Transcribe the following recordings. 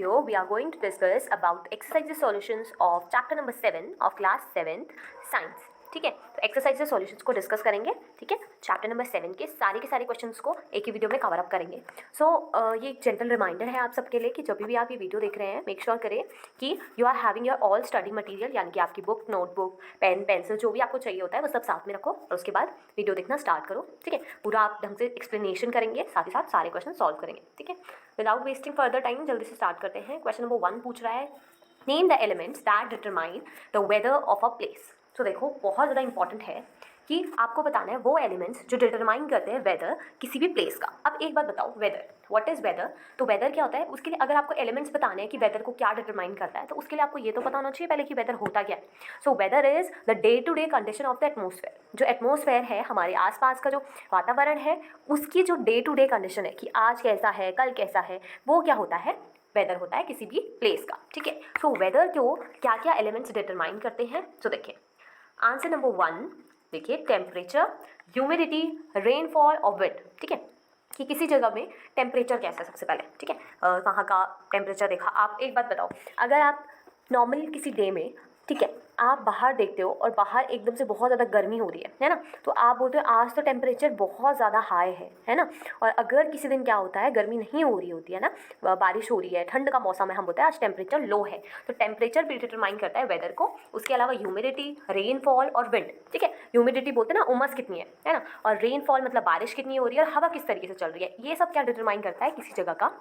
video, we are going to discuss about exercise solutions of chapter number 7 of class 7th science. ठीक है, तो exercise solutions को discuss करेंगे. ठीक है, चैप्टर नंबर 7 के सारे क्वेश्चंस को एक ही वीडियो में कवर अप करेंगे. ये एक जेंटल रिमाइंडर है आप सबके लिए कि जब भी आप ये वीडियो देख रहे हैं, मेक श्योर करें कि you are having your all study material, यानी कि आपकी बुक, नोटबुक, पेन, पेंसिल, जो भी आपको चाहिए होता है वो सब साथ में रखो और उसके बाद वीडियो देखना स्टार्ट करो. ठीक है, पूरा आप ढंग से एक्सप्लेनेशन करेंगे, साथ ही साथ सारे क्वेश्चन सॉल्व करेंगे. ठीक है, विदाउट वेस्टिंग फर्दर टाइम जल्दी से स्टार्ट करते हैं. क्वेश्चन नंबर 1 पूछ रहा है, name the elements that determine the weather of a place. तो देखो, बहुत ज़्यादा इंपॉर्टेंट है कि आपको बताना है वो एलिमेंट्स जो डिटरमाइन करते हैं वेदर किसी भी प्लेस का. अब एक बात बताओ, वेदर, व्हाट इज़ वेदर? तो वेदर क्या होता है, उसके लिए अगर आपको एलिमेंट्स बताने हैं कि वेदर को क्या डिटरमाइन करता है, तो उसके लिए आपको ये तो पता होना चाहिए पहले कि वेदर होता क्या है. So weather is the day to day condition of the atmosphere. जो एटमोसफेयर है, हमारे आसपास का जो वातावरण है, उसकी जो डे टू डे कंडीशन है कि आज कैसा है, कल कैसा है, वो क्या होता है, वेदर होता है किसी भी प्लेस का. ठीक है, सो वेदर को क्या क्या एलिमेंट्स डिटरमाइन करते हैं. तो देखिए, आंसर नंबर 1 देखिए, टेम्परेचर, ह्यूमिडिटी, रेनफॉल और विंड. ठीक है, कि किसी जगह में टेम्परेचर कैसा है सबसे पहले. ठीक है, वहाँ का टेम्परेचर देखा. आप एक बात बताओ, अगर आप नॉर्मल किसी डे में, ठीक है, आप बाहर देखते हो और बाहर एकदम से बहुत ज़्यादा गर्मी हो रही है ना, तो आप बोलते हो आज तो टेम्परेचर बहुत ज़्यादा हाई है ना. और अगर किसी दिन क्या होता है, गर्मी नहीं हो रही होती है ना, बारिश हो रही है, ठंड का मौसम है, हम बोलते हैं आज टेम्परेचर लो है. तो टेम्परेचर भी डिटरमाइन करता है वेदर को. उसके अलावा ह्यूमिडिटी, रेनफॉल और विंड. ठीक है, ह्यूमिडिटी बोलते हैं ना, उमस कितनी है ना, और रेनफॉल मतलब बारिश कितनी हो रही है और हवा किस तरीके से चल रही है. ये सब क्या डिटरमाइन करता है किसी जगह का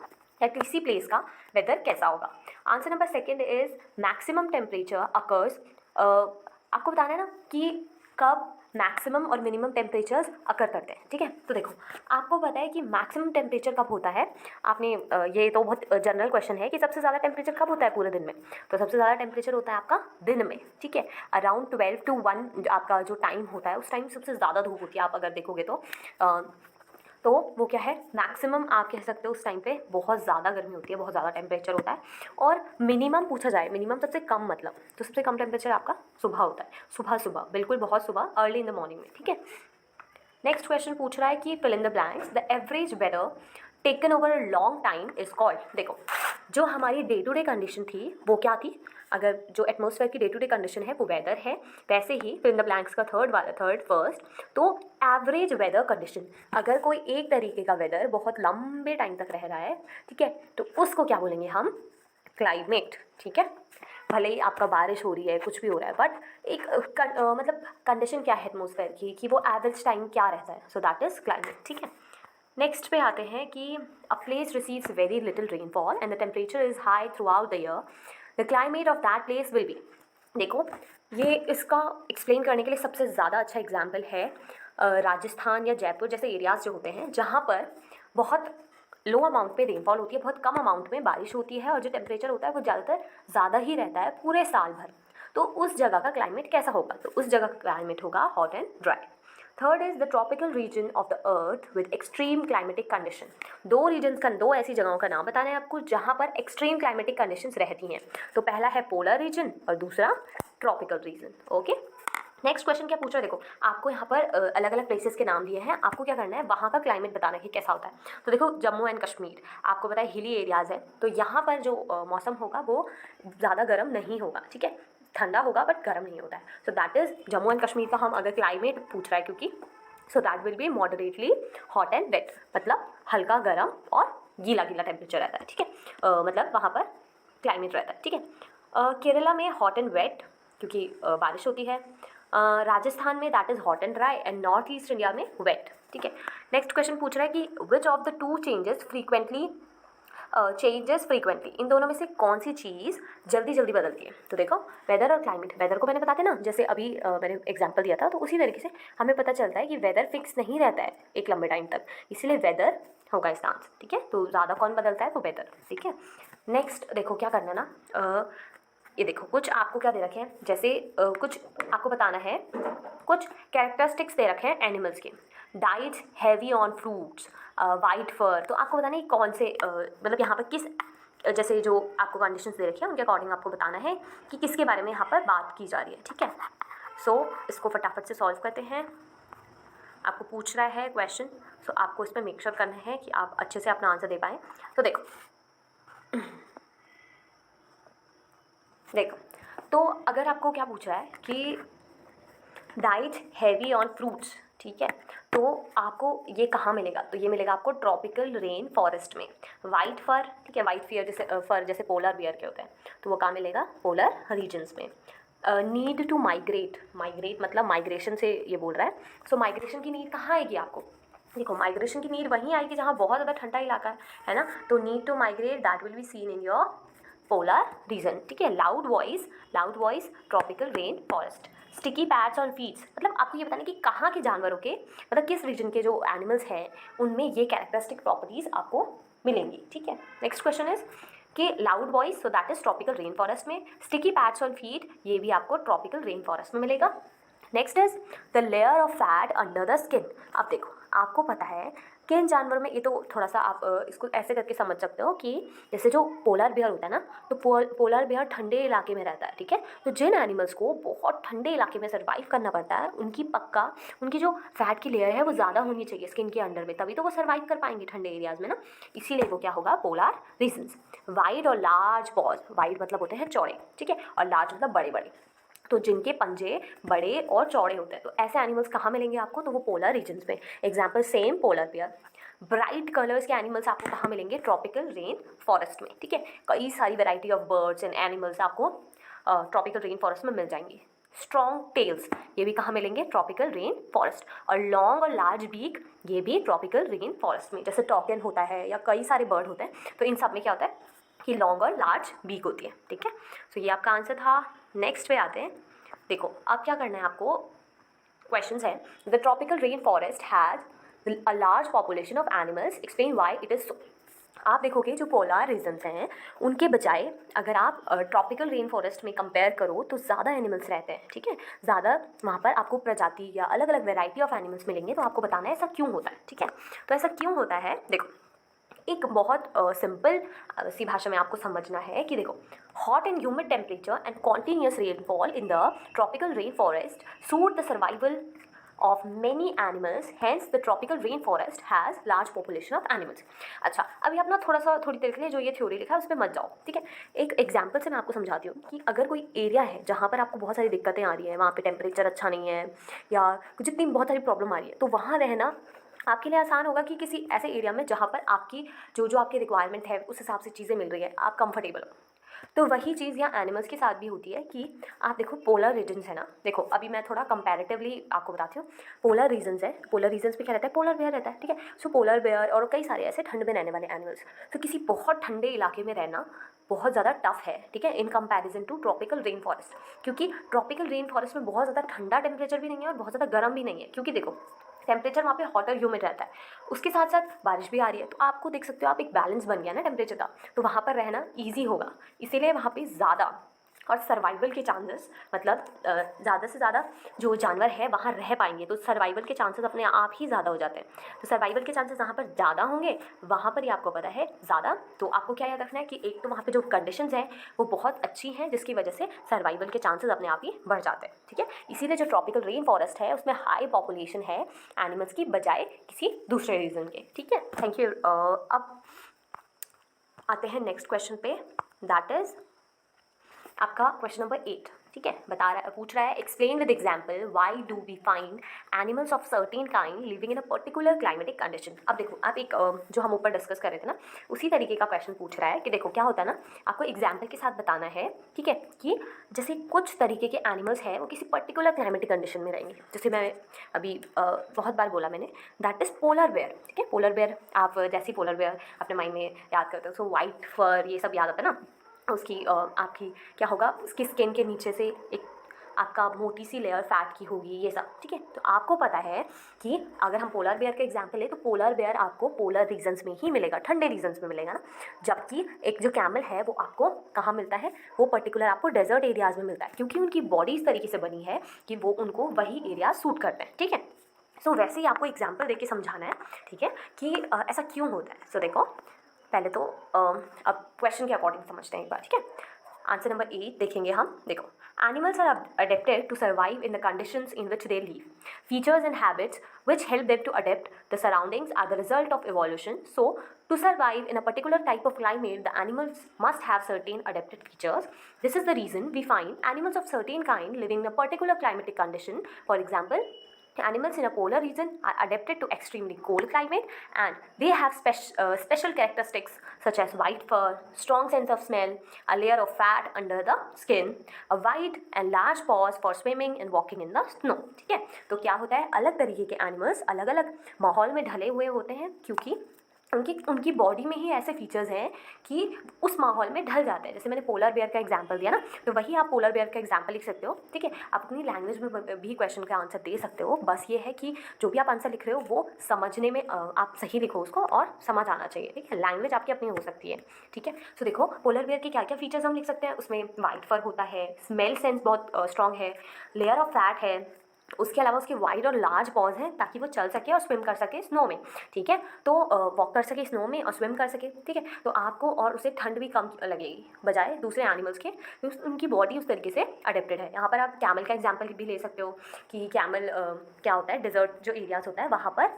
या किसी प्लेस का वेदर कैसा होगा. Answer number 2 is maximum temperature occurs. आपको बताना है ना कि कब मैक्सिमम और मिनिमम टेम्परेचर्स अकर करते हैं. ठीक है, तो देखो, आपको पता है कि मैक्सिमम टेम्परेचर कब होता है. आपने ये तो बहुत जनरल क्वेश्चन है कि सबसे ज़्यादा टेम्परेचर कब होता है पूरे दिन में. तो सबसे ज़्यादा टेम्परेचर होता है आपका दिन में. ठीक है, अराउंड 12 to 1 आपका जो टाइम होता है, उस टाइम सबसे ज़्यादा धूप होती है. आप अगर देखोगे तो वो क्या है, मैक्सिमम आप कह सकते हो उस टाइम पे बहुत ज़्यादा गर्मी होती है, बहुत ज़्यादा टेम्परेचर होता है. और मिनिमम पूछा जाए, मिनिमम सबसे कम मतलब, तो सबसे कम टेम्परेचर आपका सुबह होता है. सुबह बिल्कुल बहुत सुबह, अर्ली इन द मॉर्निंग में. ठीक है, नेक्स्ट क्वेश्चन पूछ रहा है कि fill in the blanks, the average weather taken over a long time is called. देखो, जो हमारी डे टू डे कंडीशन थी वो क्या थी, अगर जो एटमॉस्फेयर की डे टू डे कंडीशन है वो वेदर है, वैसे ही फिल इन द ब्लैंक्स का थर्ड फर्स्ट, तो एवरेज वेदर कंडीशन, अगर कोई एक तरीके का वेदर बहुत लंबे टाइम तक रह रहा है, ठीक है, तो उसको क्या बोलेंगे हम, क्लाइमेट. ठीक है, भले ही आपका बारिश हो रही है, कुछ भी हो रहा है, बट एक मतलब कंडीशन क्या है एटमॉस्फेयर की कि वो एवरेज टाइम क्या रहता है, सो दैट इज़ क्लाइमेट. ठीक है, नेक्स्ट पे आते हैं कि a place receives very little rainfall and the temperature is high through out the year, the climate of that place will be. देखो, ये इसका एक्सप्लेन करने के लिए सबसे ज़्यादा अच्छा एग्जाम्पल है राजस्थान या जयपुर जैसे एरियाज़ जो होते हैं, जहाँ पर बहुत लो अमाउंट पे रेनफॉल होती है, बहुत कम अमाउंट में बारिश होती है, और जो टेम्परेचर होता है वो ज़्यादातर ज़्यादा ही रहता है पूरे साल भर. तो उस जगह का क्लाइमेट कैसा होगा, तो उस जगह का क्लाइमेट होगा hot and dry. Third is the tropical region of the earth with extreme climatic condition. दो ऐसी जगहों का नाम बताना है आपको जहाँ पर एक्सट्रीम क्लाइमेटिक कंडीशंस रहती हैं. तो पहला है पोलर रीजन और दूसरा tropical region. Okay, next question क्या पूछ रहा है, देखो आपको यहाँ पर अलग अलग प्लेसेस के नाम दिए हैं, आपको क्या करना है, वहाँ का क्लाइमेट बताना है कि कैसा होता है. तो देखो, जम्मू एंड कश्मीर आपको पता है हिली एरियाज़ है, तो यहाँ पर जो मौसम होगा वो ज़्यादा गर्म नहीं होगा. ठीक है, ठंडा होगा बट गर्म नहीं होता है. So that is Jammu and Kashmir का हम अगर क्लाइमेट पूछ रहा है, क्योंकि so that will be moderately hot and wet, मतलब हल्का गर्म और गीला गीला टेम्परेचर रहता है. ठीक है, मतलब वहाँ पर क्लाइमेट रहता है. ठीक है, केरला में हॉट एंड वेट क्योंकि बारिश होती है. राजस्थान में that is hot and dry, and north east India में वेट. ठीक है, नेक्स्ट क्वेश्चन पूछ रहा है कि which of the two changes frequently, इन दोनों में से कौन सी चीज़ जल्दी जल्दी बदलती है. तो देखो, वेदर और क्लाइमेट, वेदर को मैंने बताते ना, जैसे अभी मैंने एग्जांपल दिया था, तो उसी तरीके से हमें पता चलता है कि वेदर फिक्स नहीं रहता है एक लंबे टाइम तक, इसलिए वेदर होगा इसका आंसर. ठीक है, तो ज़्यादा कौन बदलता है, तो वेदर. ठीक है, नेक्स्ट देखो क्या करना है ना, ये देखो कुछ आपको क्या दे रखे हैं, जैसे कुछ आपको बताना है, कुछ कैरेक्टरिस्टिक्स दे रखे हैं एनिमल्स के. Diet heavy on fruits, white fur. तो आपको बताना है कौन से मतलब यहाँ पर किस, जैसे जो आपको कंडीशंस दे रखी है उनके अकॉर्डिंग आपको बताना है कि किसके बारे में यहाँ पर बात की जा रही है. ठीक है, सो इसको फटाफट से सॉल्व करते हैं. आपको पूछ रहा है क्वेश्चन, सो आपको इस पर मेक श्योर करना है कि आप अच्छे से अपना आंसर दे पाएँ. तो देखो, देखो, तो अगर आपको क्या पूछा है कि डाइट हैवी ऑन फ्रूट्स, ठीक है, तो आपको ये कहाँ मिलेगा, तो ये मिलेगा आपको ट्रॉपिकल रेन फॉरेस्ट में। वाइट फर, ठीक है, वाइट फियर जैसे फर जैसे पोलर बियर के होते हैं, तो वो कहाँ मिलेगा, पोलर रीजन्स में। नीड टू माइग्रेट, माइग्रेट मतलब माइग्रेशन से ये बोल रहा है। सो माइग्रेशन की नीड कहाँ आएगी आपको, देखो माइग्रेशन की नीड वहीं आएगी जहाँ बहुत ज़्यादा ठंडा इलाका है ना, तो need to migrate that will be seen in your polar region, ठीक है। Loud voice tropical rain forest. Sticky pads on feets, मतलब आपको ये बताना कि कहाँ के जानवरों के, मतलब किस रीजन के जो एनिमल्स हैं उनमें ये कैरेक्टरिस्टिक प्रॉपर्टीज आपको मिलेंगी, ठीक है। नेक्स्ट क्वेश्चन इज कि loud voice, so that is tropical rain forest में। स्टिकी पैड्स ऑन फीट, ये भी आपको ट्रॉपिकल रेन फॉरेस्ट में मिलेगा। Next is the layer of fat under the skin. अब देखो, आपको पता है किन जानवरों में, ये तो थोड़ा सा आप इसको ऐसे करके समझ सकते हो कि जैसे जो पोलर बेयर होता है ना, तो पोलर बेयर ठंडे इलाके में रहता है, ठीक है। तो जिन एनिमल्स को बहुत ठंडे इलाके में सर्वाइव करना पड़ता है, उनकी जो फैट की लेयर है वो ज़्यादा होनी चाहिए स्किन के अंडर में, तभी तो वो सर्वाइव कर पाएंगे ठंडे एरियाज में ना, इसीलिए वो क्या होगा, पोलर रीजन्स। वाइड और लार्ज पॉज, वाइड मतलब होते हैं चौड़े, ठीक है, और लार्ज मतलब बड़े बड़े, तो जिनके पंजे बड़े और चौड़े होते हैं, तो ऐसे एनिमल्स कहाँ मिलेंगे आपको, तो वो पोलर रीजन्स में। Example same polar bear. Bright colours के एनिमल्स आपको कहाँ मिलेंगे, ट्रॉपिकल रेन फॉरेस्ट में, ठीक है। कई सारी variety of birds and animals आपको ट्रॉपिकल रेन फॉरेस्ट में मिल जाएंगी। स्ट्रॉन्ग टेल्स, ये भी कहाँ मिलेंगे, ट्रॉपिकल रेन फॉरेस्ट। और लॉन्ग और लार्ज बीक, ये भी ट्रॉपिकल रेन फॉरेस्ट में, जैसे टॉकन होता है या कई सारे बर्ड होते हैं, तो इन सब में क्या होता है कि लॉन्ग और लार्ज बीक होती है, ठीक है। तो ये आपका आंसर था। नेक्स्ट पे आते हैं, देखो अब क्या करना है आपको, क्वेश्चंस है, the tropical rain forest has a large population of animals, explain why it is so. आप देखोगे जो पोलर रीजन्स हैं उनके बजाय अगर आप ट्रॉपिकल रेन फॉरेस्ट में कंपेयर करो तो ज़्यादा एनिमल्स रहते हैं, ठीक है, ज़्यादा वहाँ पर आपको प्रजाति या अलग अलग वेराइटी ऑफ एनिमल्स मिलेंगे, तो आपको बताना है ऐसा क्यों होता है, ठीक है। तो ऐसा क्यों होता है, देखो एक बहुत सिंपल सी भाषा में आपको समझना है कि देखो, hot and humid temperature and continuous rainfall in the tropical rain forest suit the survival of many animals, hence the tropical rainforest has large population of animals। अच्छा, अभी आप ना थोड़ी देर के लिए जो ये थ्योरी लिखा है उस पर मत जाओ, ठीक है। एक एग्जांपल से मैं आपको समझाती हूँ कि अगर कोई एरिया है जहाँ पर आपको बहुत सारी दिक्कतें आ रही हैं, वहाँ पे टेम्परेचर अच्छा नहीं है या जितनी बहुत सारी प्रॉब्लम आ रही है, तो वहाँ रहना आपके लिए आसान होगा कि किसी ऐसे एरिया में जहाँ पर आपकी जो आपकी रिक्वायरमेंट है उस हिसाब से चीज़ें मिल रही है, आप कंफर्टेबल हो। तो वही चीज़ यहाँ एनिमल्स के साथ भी होती है कि आप देखो पोलर रीजन्स है ना, देखो अभी मैं थोड़ा कंपैरेटिवली आपको बताती हूँ। पोलर रीजन्स है, पोलर रीजन्स पे क्या रहता है, पोलर बेयर रहता है, ठीक है। सो पोलर बेयर और कई सारे ऐसे ठंड में रहने वाले एनिमल्स, तो किसी बहुत ठंडे इलाके में रहना बहुत ज़्यादा टफ है, ठीक है, in comparison to tropical rain forest, क्योंकि ट्रॉपिकल रेन फॉरेस्ट में बहुत ज़्यादा ठंडा टेम्परेचर भी नहीं है और बहुत ज़्यादा गर्म भी नहीं है, क्योंकि देखो टेम्परेचर वहाँ पे हॉट और ह्यूमिड रहता है, उसके साथ साथ बारिश भी आ रही है, तो आपको देख सकते हो आप एक बैलेंस बन गया ना टेम्परेचर का, तो वहाँ पर रहना ईजी होगा, इसीलिए वहाँ पे ज़्यादा और सर्वाइवल के चांसेस, मतलब ज़्यादा से ज़्यादा जो जानवर है वहाँ रह पाएंगे, तो सर्वाइवल के चांसेस अपने आप ही ज़्यादा हो जाते हैं। तो सर्वाइवल के चांसेस जहाँ पर ज़्यादा होंगे वहाँ पर ही आपको पता है ज़्यादा, तो आपको क्या याद रखना है कि एक तो वहाँ पे जो कंडीशंस हैं वो बहुत अच्छी हैं, जिसकी वजह से सर्वाइवल के चांसेस अपने आप ही बढ़ जाते हैं, ठीक है। इसीलिए जो ट्रॉपिकल रेन फॉरेस्ट है उसमें हाई पॉपुलेशन है एनिमल्स की बजाय किसी दूसरे रीजन के, ठीक है। Thank you. अब आते हैं नेक्स्ट क्वेश्चन पे, दैट इज़ आपका क्वेश्चन नंबर 8, ठीक है। पूछ रहा है explain with example why do we find animals of certain kind living in a particular climatic condition. अब देखो आप एक जो हम ऊपर डिस्कस कर रहे थे ना, उसी तरीके का क्वेश्चन पूछ रहा है कि देखो क्या होता है ना, आपको एग्जाम्पल के साथ बताना है, ठीक है, कि जैसे कुछ तरीके के एनिमल्स हैं वो किसी पर्टिकुलर क्लाइमेटिक कंडीशन में रहेंगे, जैसे मैं अभी बहुत बार बोला मैंने, दैट इज़ पोलर बेयर, ठीक है। पोलर बेयर आप जैसी पोलर बेयर अपने माइंड में याद करते हो, सो वाइट फर ये सब याद आता है ना, उसकी आपकी क्या होगा, उसकी स्किन के नीचे से एक आपका मोटी सी लेयर फैट की होगी, ये सब, ठीक है। तो आपको पता है कि अगर हम पोलर बेयर का एग्जांपल लें तो पोलर बेयर आपको पोलर रीजन्स में ही मिलेगा, ठंडे रीजन्स में मिलेगा ना, जबकि एक जो कैमल है वो आपको कहाँ मिलता है, वो पर्टिकुलर आपको डेजर्ट एरियाज़ में मिलता है, क्योंकि उनकी बॉडी इस तरीके से बनी है कि वो उनको वही एरिया सूट करते हैं, ठीक है। सो वैसे ही आपको एग्जाम्पल दे के समझाना है, ठीक है, कि ऐसा क्यों होता है। सो देखो पहले तो अब क्वेश्चन के अकॉर्डिंग समझते हैं एक बार, ठीक है। आंसर नंबर 8 देखेंगे हम। देखो, animals are adapted to survive in the conditions in which they live. Features and habits which help them to adapt the surroundings are the result of evolution. So, to survive in a particular type of climate, the animals must have certain adapted features. This is the reason we find animals of certain kind living in a particular climatic condition. For example, animals in a polar region are adapted to extremely cold climate, and they have special characteristics such as white fur, strong sense of smell, a layer of fat under the skin, a wide and large paws for swimming and walking in the snow. ठीक है, तो क्या होता है, अलग तरीके के animals अलग अलग माहौल में ढले हुए होते हैं, क्योंकि उनकी बॉडी में ही ऐसे फीचर्स हैं कि उस माहौल में ढल जाते हैं। जैसे मैंने पोलर बेयर का एग्जांपल दिया ना, तो वही आप पोलर बेयर का एग्जांपल लिख सकते हो। ठीक है, आप अपनी लैंग्वेज में भी क्वेश्चन का आंसर दे सकते हो। बस ये है कि जो भी आप आंसर लिख रहे हो वो समझने में आप सही लिखो उसको, और समझ आना चाहिए। ठीक है, लैंग्वेज आपकी अपनी हो सकती है। ठीक है, तो देखो पोलर बेयर के क्या क्या फीचर्स हम लिख सकते हैं। उसमें वाइट फर होता है, स्मेल सेंस बहुत स्ट्रॉन्ग है, लेयर ऑफ फैट है, उसके अलावा उसके वाइड और लार्ज पॉज हैं ताकि वो चल सके और स्विम कर सके स्नो में। ठीक है, तो वॉक कर सके स्नो में और स्विम कर सके। ठीक है, तो आपको और उसे ठंड भी कम लगेगी बजाय दूसरे एनिमल्स के, उनकी बॉडी उस तरीके से अडेप्टेड है। यहाँ पर आप कैमल का एग्जाम्पल भी ले सकते हो कि कैमल क्या होता है, डिजर्ट जो एरियाज होता है वहाँ पर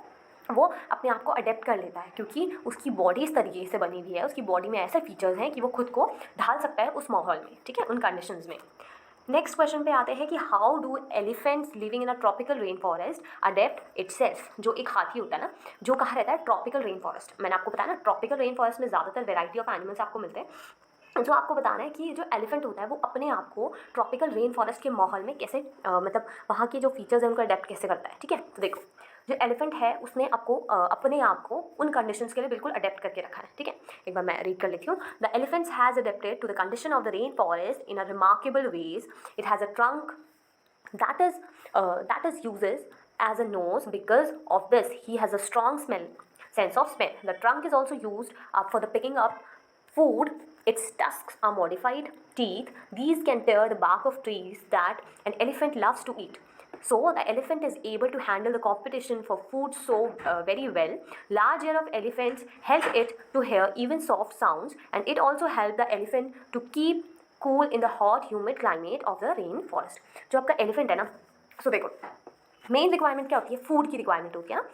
वो अपने आप को अडेप्ट कर लेता है, क्योंकि उसकी बॉडी इस तरीके से बनी हुई है, उसकी बॉडी में ऐसे फीचर्स हैं कि वो खुद को ढाल सकता है उस माहौल में। ठीक है, उन कंडीशंस में। नेक्स्ट क्वेश्चन पे आते हैं कि how do elephants living in a tropical rain forest adapt itself. जो एक हाथी होता है ना, जो कहाँ रहता है, ट्रॉपिकल रेन फॉरेस्ट। मैंने आपको बताया ना, ट्रॉपिकल रेन फॉरेस्ट में ज़्यादातर वेराइटी ऑफ एनिमल्स आपको मिलते हैं। जो आपको बताना है कि जो एलिफेंट होता है वो अपने आप को ट्रॉपिकल रेन फॉरेस्ट के माहौल में कैसे मतलब वहाँ के जो फीचर्स हैं उनको अडेप्ट कैसे करता है। ठीक है, तो देखो जो एलिफेंट है उसने अपने आप को उन कंडीशंस के लिए बिल्कुल अडेप्ट करके रखा है। ठीक है, एक बार मैं रीड कर लेती हूँ। The elephants has adapted to the condition of the rain forest in a remarkable ways. It has a trunk that is uses as a nose. Because of this he has a strong sense of smell. The trunk is also used for the picking up food. Its tusks are modified teeth. These can tear the bark of trees that an elephant loves to eat. So the elephant is able to handle the competition for food so very well. Large ear of elephants help it to hear even soft sounds, and it also helps the elephant to keep cool in the hot humid climate of the rainforest. जो आपका elephant है ना, सो देखो main requirement क्या होती है, food की requirement होती है ना।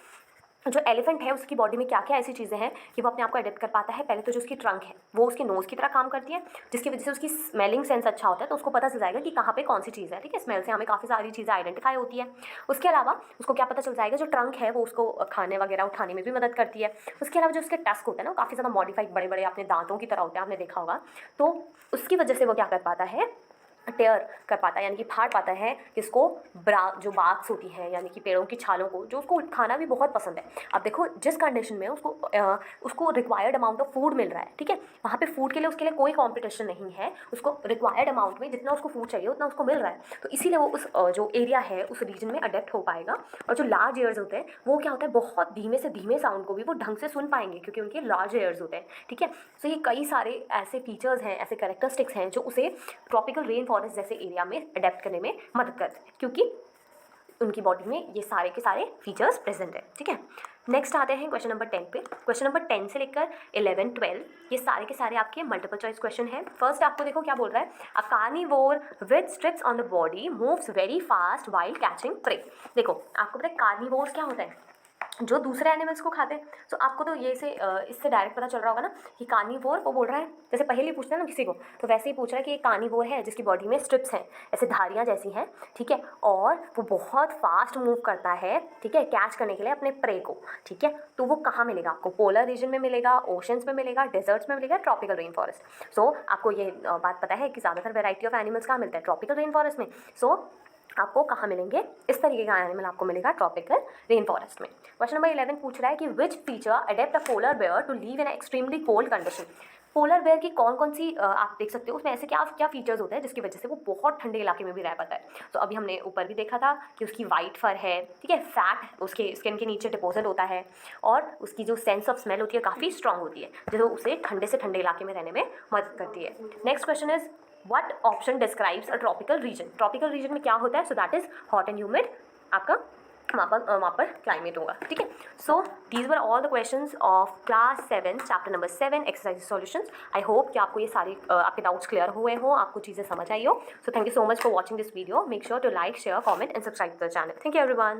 जो एलिफेंट है उसकी बॉडी में क्या क्या ऐसी चीज़ें हैं कि वो अपने आप को अडेप्ट कर पाता है। पहले तो जो उसकी ट्रंक है वो उसके नोज़ की तरह काम करती है, जिसकी वजह से उसकी स्मेलिंग सेंस अच्छा होता है, तो उसको पता चल जाएगा कि कहाँ पे कौन सी चीज़ है। ठीक है, स्मेल से हमें काफ़ी सारी चीज़ें आइडेंटिफाई होती है। उसके अलावा उसको क्या पता चल जाएगा, जो ट्रंक है वो उसको खाने वगैरह उठाने में भी मदद करती है। उसके अलावा जो उसके टस्क होते हैं ना, वो काफ़ी ज़्यादा मॉडिफाइड बड़े बड़े अपने दांतों की तरह होते हैं, आपने देखा होगा। तो उसकी वजह से वो क्या कर पाता है, टेयर कर पाता है, यानी कि फाड़ पाता है किसको, जो बार्क्स होती है यानी कि पेड़ों की छालों को, जो उसको खाना भी बहुत पसंद है। अब देखो जिस कंडीशन में उसको रिक्वायर्ड अमाउंट ऑफ फूड मिल रहा है। ठीक है, वहाँ पे फूड के लिए उसके लिए कोई कंपटीशन नहीं है, उसको रिक्वायर्ड अमाउंट में जितना उसको फूड चाहिए उतना उसको मिल रहा है, तो इसीलिए वो उस जो एरिया है उस रीजन में अडेप्ट हो पाएगा। और जो लार्ज ईयर्स होते हैं वो क्या होता है, बहुत धीमे से धीमे साउंड को भी वो ढंग से सुन पाएंगे क्योंकि उनके लार्ज ईयर्स होते हैं। ठीक है, तो ये कई सारे ऐसे फीचर्स हैं, ऐसे कैरेक्टरिस्टिक्स हैं जो उसे ट्रॉपिकल रेन फॉरेस्ट जैसे एरिया में अडेप्ट करने में मदद करते हैं, क्योंकि उनकी बॉडी में ये सारे के सारे फीचर्स प्रेजेंट है। ठीक है, नेक्स्ट आते हैं क्वेश्चन नंबर 10 पे। क्वेश्चन नंबर 10 से लेकर 11, 12 ये सारे के सारे आपके मल्टीपल चॉइस क्वेश्चन है। फर्स्ट आपको देखो क्या बोल रहा है, a carnivore with strips on the body moves very fast while catching prey. देखो आपको पता है कार्निवोर्स क्या होता है, जो दूसरे एनिमल्स को खाते हैं। तो आपको तो ये से इससे डायरेक्ट पता चल रहा होगा ना कि कार्निवोर वो बोल रहा है, जैसे पहले पूछते हैं ना किसी को, तो वैसे ही पूछ रहा है कि एक कार्निवोर है जिसकी बॉडी में स्ट्रिप्स हैं, ऐसे धारियाँ जैसी हैं। ठीक है, और वो बहुत फास्ट मूव करता है। ठीक है, कैच करने के लिए अपने प्रे को। ठीक है, तो वो कहाँ मिलेगा आपको, पोलर रीजन में मिलेगा, ओशंस में मिलेगा, डेजर्ट्स में मिलेगा, ट्रॉपिकल रेन फॉरेस्ट। सो आपको ये बात पता है कि ज़्यादातर वेराइटी ऑफ एनिमल्स कहाँ मिलता है, ट्रॉपिकल रेन फॉरेस्ट में। सो आपको कहाँ मिलेंगे, इस तरीके का एनिमल आपको मिलेगा ट्रॉपिकल रेन फॉरेस्ट में। क्वेश्चन नंबर 11 पूछ रहा है कि which feature adapt a polar bear to live in extremely cold condition. Polar bear की कौन कौन सी आप देख सकते हो, उसमें ऐसे क्या क्या फीचर्स होते हैं जिसकी वजह से वो बहुत ठंडे इलाके में भी रह पाता है। तो अभी हमने ऊपर भी देखा था कि उसकी वाइट फर है। ठीक है, फैट उसके स्किन के नीचे डिपोजिट होता है, और उसकी जो सेंस ऑफ स्मेल होती है काफ़ी स्ट्रांग होती है, जो उसे ठंडे से ठंडे इलाके में रहने में मदद करती है। Next question is what option describes a tropical region. Tropical region में क्या होता है, so that is hot and humid आपका वहाँ पर क्लाइमेट होगा, ठीक है। So these were all the questions of class 7 chapter number 7 exercise solutions. I hope कि आपको ये सारे आपके डाउट्स क्लियर हुए हो, आपको चीज़ें समझ आई हो। So thank you so much for watching this video. Make sure to like, share, comment and subscribe to the channel. Thank you everyone.